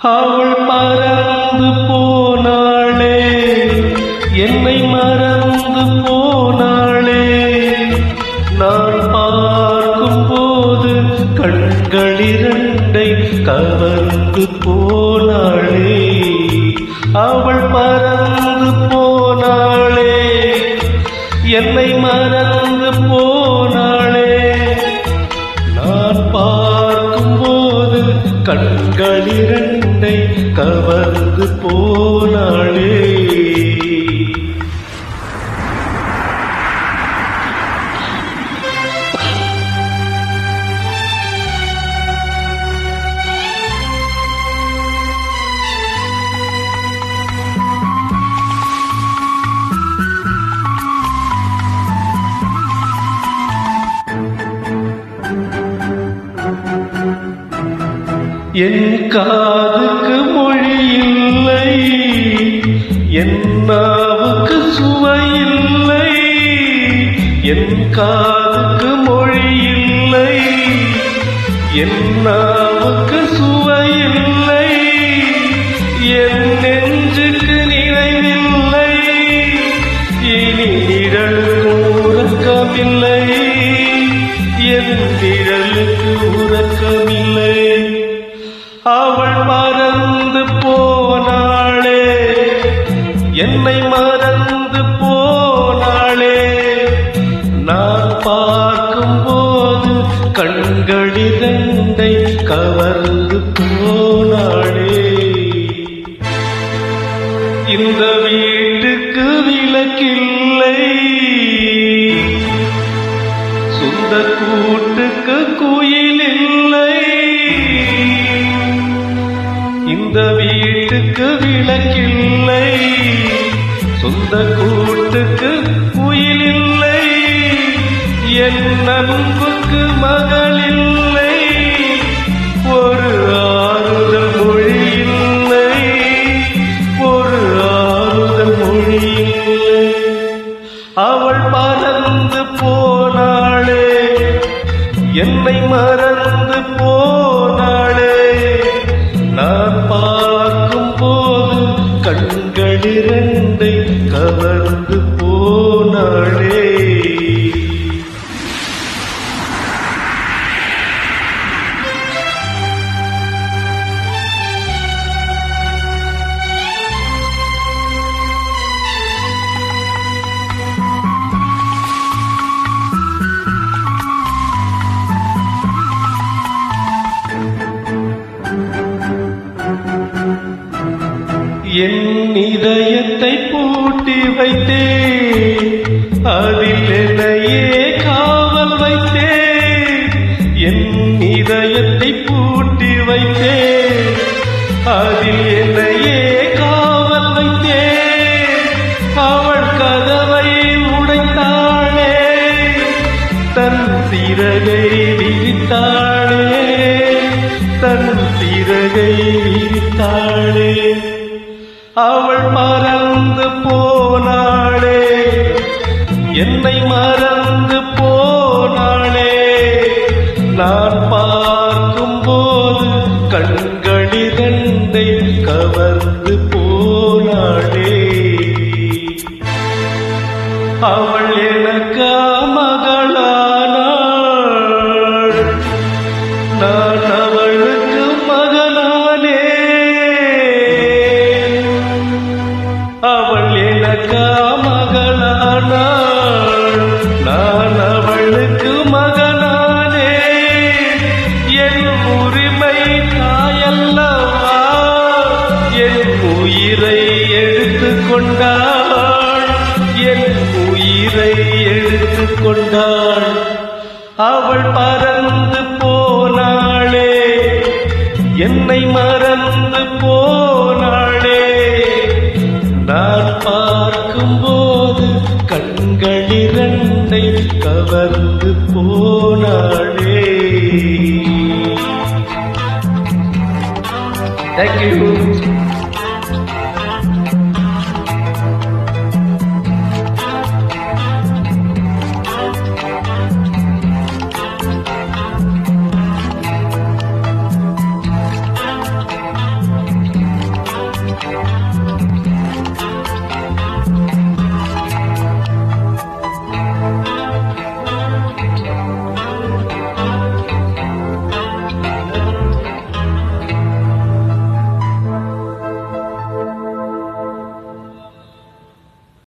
அவள் மறந்து போனாளே, என்னை மறந்து போனாளே. நான் பார்க்கும் போது கண்களிரண்டை கவர்ந்து போனாளே. அவள் மறந்து போனாளே, என்னை மறந்து போனாளே. நான் பார்க்கும் போது கண்களிரண்டை கவர்ந்து போனாளே. என் காதுக்கு மொழி இல்லை, என் நாவுக்கு சுவையில்லை. என் காதுக்கு மொழி இல்லை, என் நாவுக்கு சுவையில்லை. என் நெஞ்சுக்கு நினைவில்லை, இனி நிழலுக்கு உறக்கமில்லை. என் நிழலுக்கு உறக்கமில்லை. அவள் மறந்து போனாளே, என்னை மறந்து போனாளே. நான் பார்க்கும் போது கண்களிரண்டை கவர்ந்து போனாளே. இந்த வீட்டுக்கு விளக்கில்லை, சொந்த கூட்டுக்கு குயிலில்லை. இந்த வீட்டுக்கு விளக்கில்லை, சொந்த கூட்டுக்கு குயிலில்லை. என் அன்புக்கு மகளில்லை, ஒரு ஆறுதல் மொழியில்லை, ஒரு ஆறுதல் மொழியில்லை. அவள் மறந்து போனாளே, என்னை மறந்து போனாளே. நான் பார்க்கும் போது கண்களிரண்டை கவர்ந்து போனாளே. என் இதயத்தை பூட்டி வைத்தே, அதில் என்னையே காவல் வைத்தே. என் இதயத்தை பூட்டி வைத்தே, அதில் என்னையே காவல் வைத்தே. அவள் கதவை உடைத்தாளே, தன் சிறகை விரித்தாளே, தன் சிறகை விரித்தாளே. அவள் மறந்து போனாளே, என்னை மறந்து போனாளே. நான் பார்க்கும் போது கண்களிரண்டை கவர்ந்து போனாளே. அவள் எனக்கா மகளானாள், நான் அவளுக்கு மகனானே. அவள் எனக்கா மகளானாள், நான் அவளுக்கு மகனானே. என் உரிமை தாயல்லவா, என் உயிரை எடுத்துக் கொண்டாள், என் உயிரை எடுத்துக் கொண்டாள். அவள் பறந்து போனாளே, போனாளே. தேங்க்யூ.